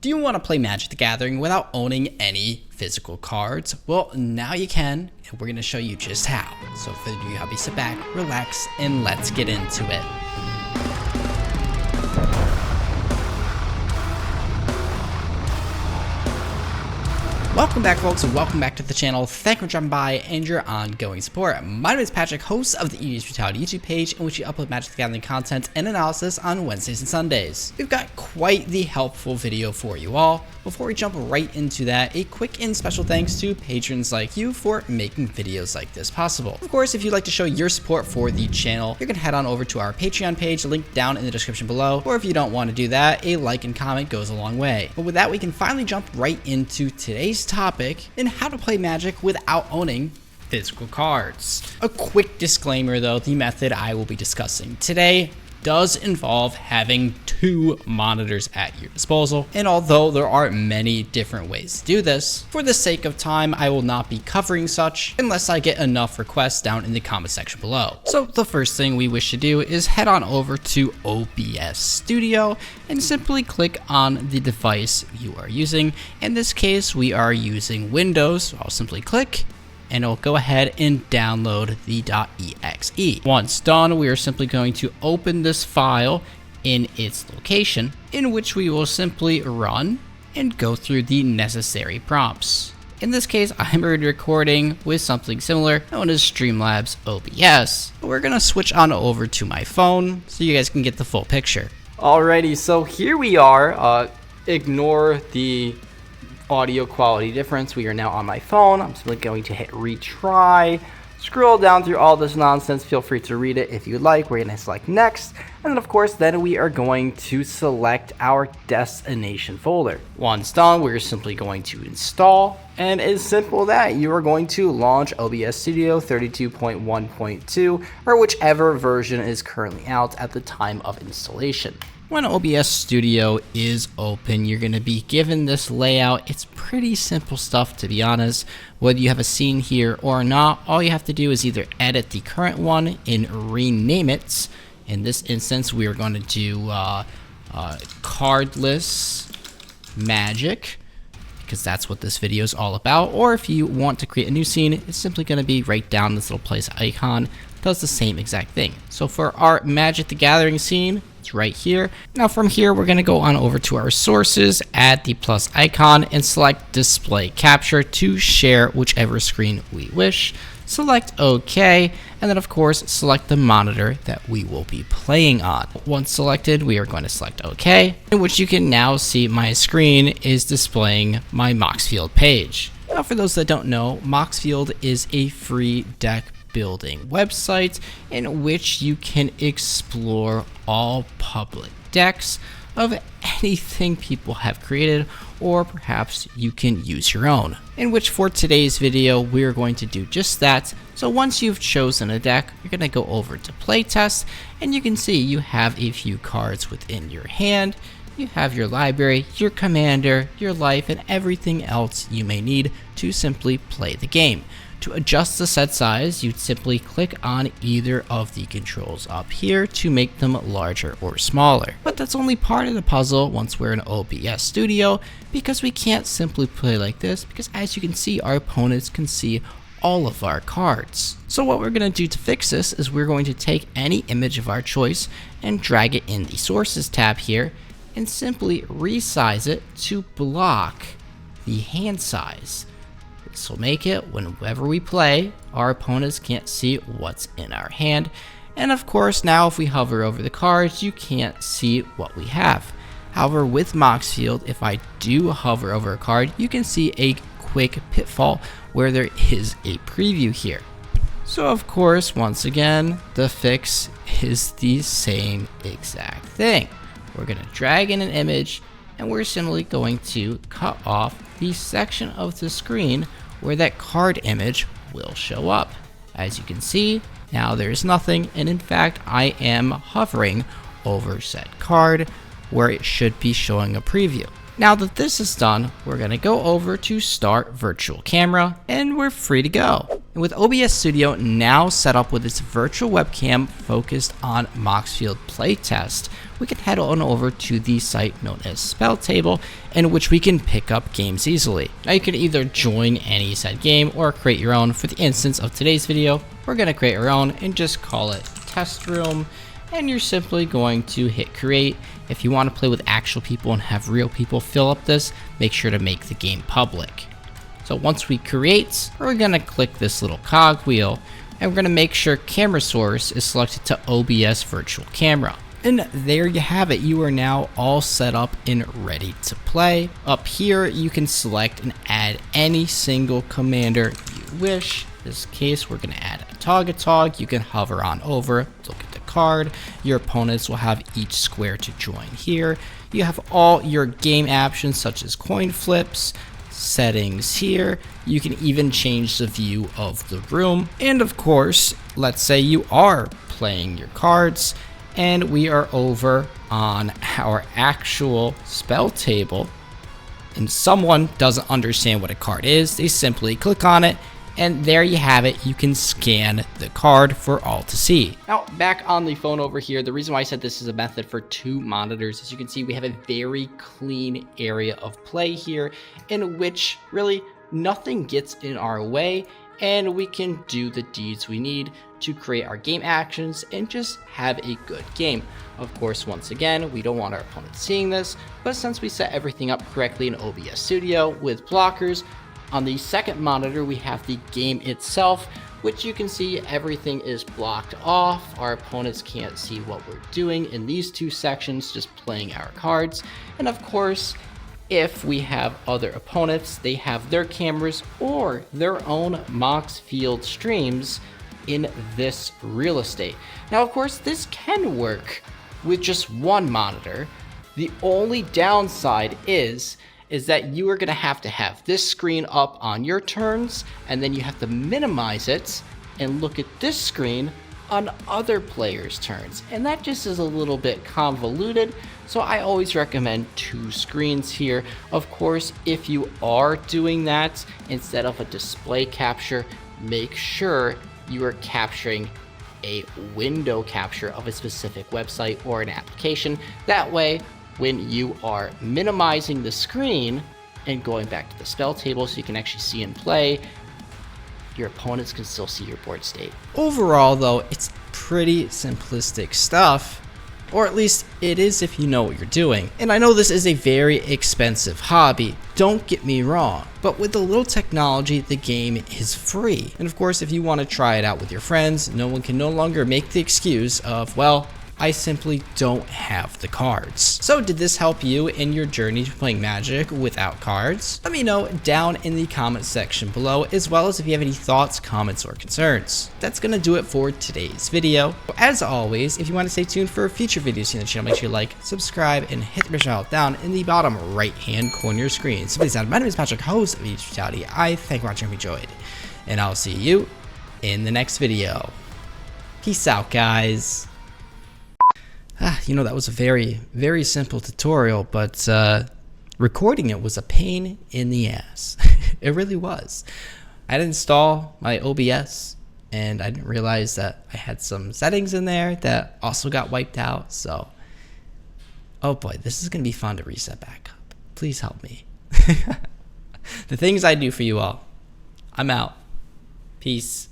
Do you want to play Magic the Gathering without owning any physical cards? Well, now you can, and we're going to show you just how. So for you, hobby, sit back, relax, and let's get into it. Welcome back, folks, and welcome back to the channel. Thank you for dropping by and your ongoing support. My name is Patrick, host of the EDH Brutality YouTube page, in which we upload Magic the Gathering content and analysis on Wednesdays and Sundays. We've got quite the helpful video for you all. Before we jump right into that, a quick and special thanks to patrons like you for making videos like this possible. Of course, if you'd like to show your support for the channel, you can head on over to our Patreon page, link down in the description below, or if you don't want to do that, a like and comment goes a long way. But with that, we can finally jump right into today's topic in how to play Magic without owning physical cards. A quick disclaimer though, the method I will be discussing today does involve having two monitors at your disposal, and although there are many different ways to do this, for the sake of time I will not be covering such unless I get enough requests down in the comment section below. So the first thing we wish to do is head on over to OBS Studio and simply click on the device you are using. In this case we are using Windows, so I'll simply click and it'll go ahead and download the .exe. Once done, we are simply going to open this file in its location, in which we will simply run and go through the necessary prompts. In this case, I'm already recording with something similar known as Streamlabs OBS. But we're gonna switch on over to my phone so you guys can get the full picture. Alrighty, so here we are. Ignore the audio quality difference. We are now on my phone. I'm simply going to hit retry, scroll down through all this nonsense. Feel free to read it if you'd like. We're going to select next, and then of course then we are going to select our destination folder. Once done, we're simply going to install, and it's simple that you are going to launch OBS Studio 32.1.2 or whichever version is currently out at the time of installation. When OBS Studio is open, you're going to be given this layout. It's pretty simple stuff, to be honest. Whether you have a scene here or not, all you have to do is either edit the current one and rename it. In this instance, we are going to do cardless magic, because that's what this video is all about. Or if you want to create a new scene, it's simply going to be right down this little place icon. It does the same exact thing. So for our Magic the Gathering scene, it's right here. Now from here, we're going to go on over to our sources, add the plus icon, and select display capture to share whichever screen we wish. Select OK, and then of course select the monitor that we will be playing on. Once selected, we are going to select OK, in which you can now see my screen is displaying my Moxfield page. Now for those that don't know, Moxfield is a free deck building website in which you can explore all public decks of anything people have created, or perhaps you can use your own. In which for today's video, we're going to do just that. So once you've chosen a deck, you're going to go over to playtest, and you can see you have a few cards within your hand. You have your library, your commander, your life, and everything else you may need to simply play the game. To adjust the set size, you'd simply click on either of the controls up here to make them larger or smaller. But that's only part of the puzzle once we're in OBS Studio, because we can't simply play like this, because as you can see, our opponents can see all of our cards. So what we're going to do to fix this is we're going to take any image of our choice and drag it in the Sources tab here, and simply resize it to block the hand size. This will make it whenever we play, our opponents can't see what's in our hand. And of course, now if we hover over the cards, you can't see what we have. However, with Moxfield, if I do hover over a card, you can see a quick pitfall where there is a preview here. So of course, once again, the fix is the same exact thing. We're going to drag in an image, and we're simply going to cut off the section of the screen where that card image will show up. As you can see, now there's nothing, and in fact I am hovering over said card where it should be showing a preview. Now that this is done, we're going to go over to start virtual camera, and we're free to go. And with OBS Studio now set up with its virtual webcam focused on Moxfield playtest, we can head on over to the site known as Spelltable, in which we can pick up games easily. Now you can either join any said game or create your own. For the instance of today's video, we're going to create our own and just call it Test Room, and you're simply going to hit create. If you want to play with actual people and have real people fill up this, make sure to make the game public. So once we create, we're going to click this little cog wheel, and we're going to make sure camera source is selected to OBS virtual camera. And there you have it. You are now all set up and ready to play. Up here, you can select and add any single commander you wish. In this case, we're going to add a Togatog. You can hover on over, look at the card. Your opponents will have each square to join here. You have all your game options such as coin flips, settings here. You can even change the view of the room. And of course, let's say you are playing your cards and we are over on our actual spell table and someone doesn't understand what a card is. They simply click on it and there you have it. You can scan the card for all to see. Now back on the phone over here, the reason why I said this is a method for 2 monitors, as you can see, we have a very clean area of play here in which really nothing gets in our way and we can do the deeds we need to create our game actions and just have a good game. Of course, once again, we don't want our opponent seeing this, but since we set everything up correctly in OBS Studio with blockers, on the second monitor, we have the game itself, which you can see everything is blocked off. Our opponents can't see what we're doing in these 2 sections, just playing our cards. And of course, if we have other opponents, they have their cameras or their own Moxfield streams in this real estate. Now, of course, this can work with just 1 monitor. The only downside is that you are going to have this screen up on your turns, and then you have to minimize it and look at this screen on other players' turns. And that just is a little bit convoluted, so I always recommend 2 screens here. Of course, if you are doing that, instead of a display capture, make sure you are capturing a window capture of a specific website or an application. That way, when you are minimizing the screen and going back to the spell table so you can actually see and play, your opponents can still see your board state. Overall though, it's pretty simplistic stuff, or at least it is if you know what you're doing. And I know this is a very expensive hobby, don't get me wrong, but with a little technology, the game is free. And of course, if you want to try it out with your friends, no one can no longer make the excuse of, well, I simply don't have the cards. So did this help you in your journey to playing Magic without cards? Let me know down in the comment section below, as well as if you have any thoughts, comments, or concerns. That's gonna do it for today's video. As always, if you want to stay tuned for future videos here on the channel, make sure you like, subscribe, and hit the bell down in the bottom right-hand corner of your screen. So please, my name is Patrick, host of EDH Brutality. I thank you for watching and enjoyed, and I'll see you in the next video. Peace out, guys. You know, that was a very, very simple tutorial, but recording it was a pain in the ass. It really was. I had to install my OBS, and I didn't realize that I had some settings in there that also got wiped out, so... Oh boy, this is going to be fun to reset back up. Please help me. The things I do for you all. I'm out. Peace.